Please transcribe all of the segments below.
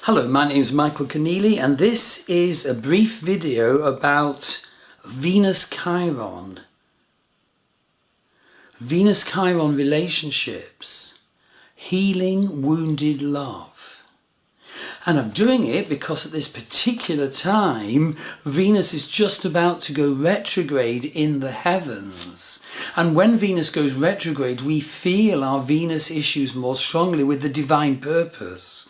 Hello, my name is Michael Conneely, and this is a brief video about Venus-Chiron. Venus-Chiron relationships, healing wounded love. And I'm doing it because at this particular time, Venus is just about to go retrograde in the heavens. And when Venus goes retrograde, we feel our Venus issues more strongly with the divine purpose.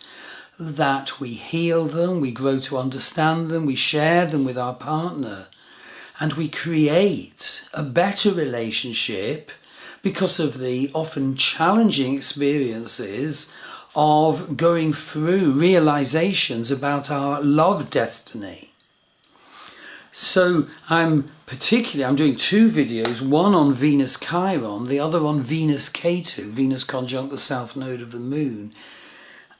That we heal them, we grow to understand them, we share them with our partner, and we create a better relationship because of the often challenging experiences of going through realizations about our love destiny. So I'm doing two videos, one on Venus-Chiron, the other on Venus-Ketu, Venus conjunct the south node of the moon.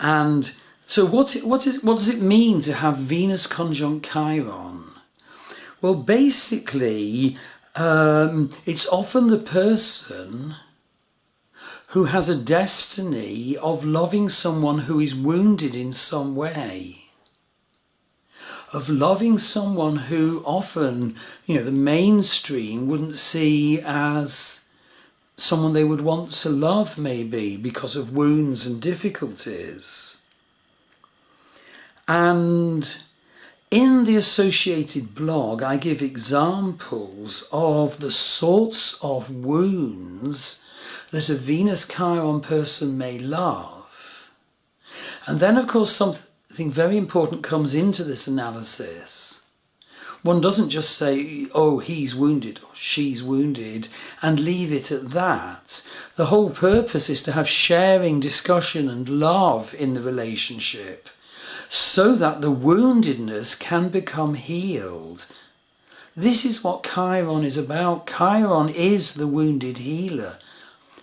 And so what does it mean to have Venus conjunct Chiron? Well, basically, it's often the person who has a destiny of loving someone who is wounded in some way, of loving someone who often, the mainstream wouldn't see as someone they would want to love, maybe, because of wounds and difficulties. And in the associated blog, I give examples of the sorts of wounds that a Venus-Chiron person may love. And then, of course, something very important comes into this analysis. One doesn't just say, oh, he's wounded or she's wounded, and leave it at that. The whole purpose is to have sharing, discussion, and love in the relationship, so that the woundedness can become healed. This is what Chiron is about. Chiron is the wounded healer.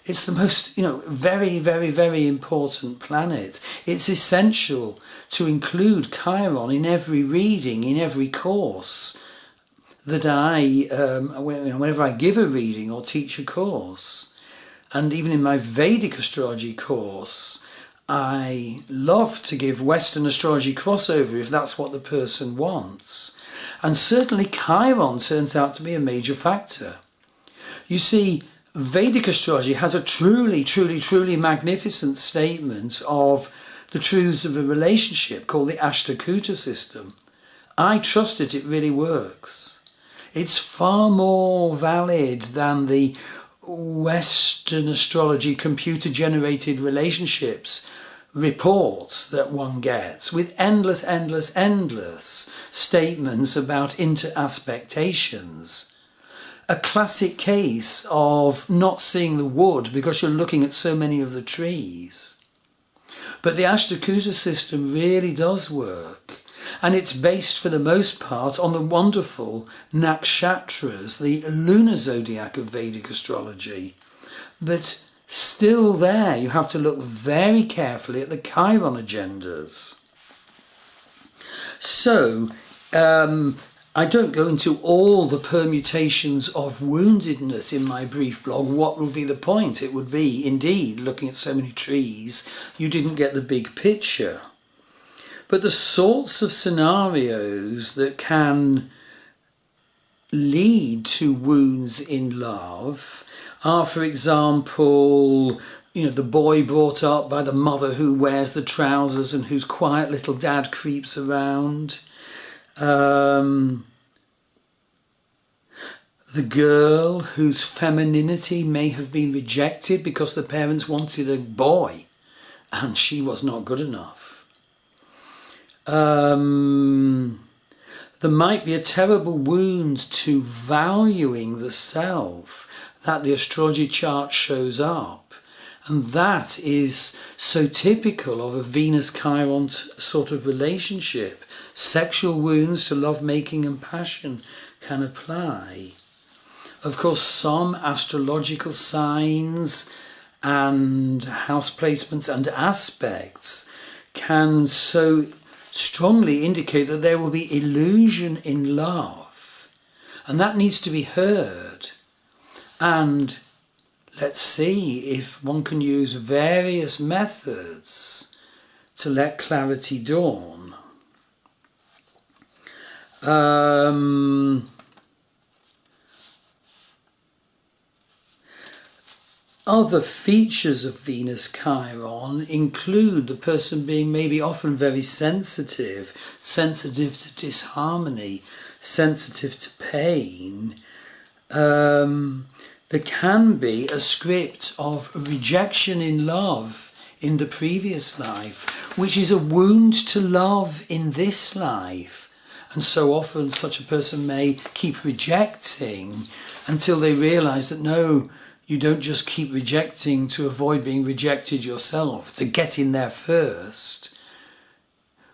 It's the most, very, very, very important planet. It's essential to include Chiron in every reading, in every course that whenever I give a reading or teach a course. And even in my Vedic astrology course, I love to give Western astrology crossover if that's what the person wants. And certainly Chiron turns out to be a major factor. You see, Vedic astrology has a truly, truly, truly magnificent statement of the truths of a relationship called the Astrological system. I trust it really works. It's far more valid than the Western astrology computer-generated relationships reports that one gets with endless statements about interaspectations. A classic case of not seeing the wood because you're looking at so many of the trees. But the Astrological system really does work. And it's based for the most part on the wonderful nakshatras, the lunar zodiac of Vedic astrology. But still there, you have to look very carefully at the Chiron agendas. So, I don't go into all the permutations of woundedness in my brief blog. What would be the point? It would be, indeed, looking at so many trees, you didn't get the big picture. But the sorts of scenarios that can lead to wounds in love are, for example, the boy brought up by the mother who wears the trousers and whose quiet little dad creeps around. The girl whose femininity may have been rejected because the parents wanted a boy and she was not good enough. There might be a terrible wound to valuing the self that the astrology chart shows up. And that is so typical of a Venus-Chiron sort of relationship. Sexual wounds to love-making and passion can apply. Of course, some astrological signs and house placements and aspects can so strongly indicate that there will be illusion in love. And that needs to be heard. And let's see if one can use various methods to let clarity dawn. Other features of Venus Chiron include the person being maybe often very sensitive to disharmony, sensitive to pain. There can be a script of rejection in love in the previous life, which is a wound to love in this life. And so often such a person may keep rejecting until they realise that no, you don't just keep rejecting to avoid being rejected yourself, to get in there first.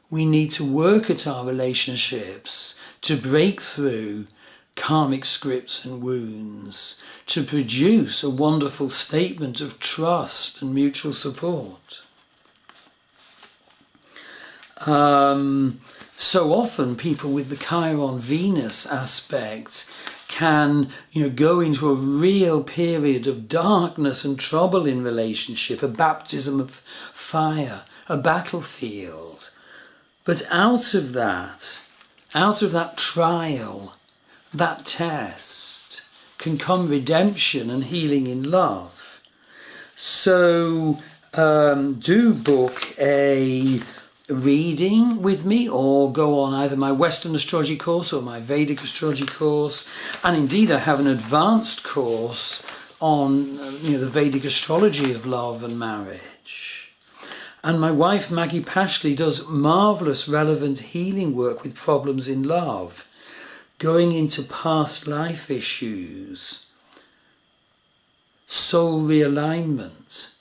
We need to work at our relationships to break through karmic scripts and wounds, to produce a wonderful statement of trust and mutual support. So often people with the Chiron-Venus aspect can, go into a real period of darkness and trouble in relationship, a baptism of fire, a battlefield. But out of that trial, that test, can come redemption and healing in love. So do book a reading with me, or go on either my Western astrology course or my Vedic astrology course. And indeed I have an advanced course on the Vedic astrology of love and marriage. And my wife Maggie Pashley does marvellous relevant healing work with problems in love, going into past life issues, soul realignment,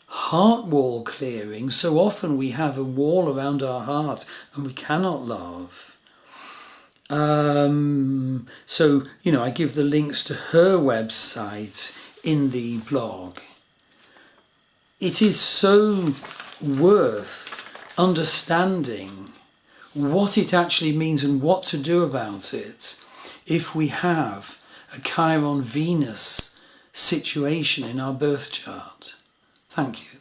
heart wall clearing. So often we have a wall around our heart and we cannot love. So I give the links to her website in the blog. It is so worth understanding what it actually means and what to do about it if we have a Chiron-Venus situation in our birth chart. Thank you.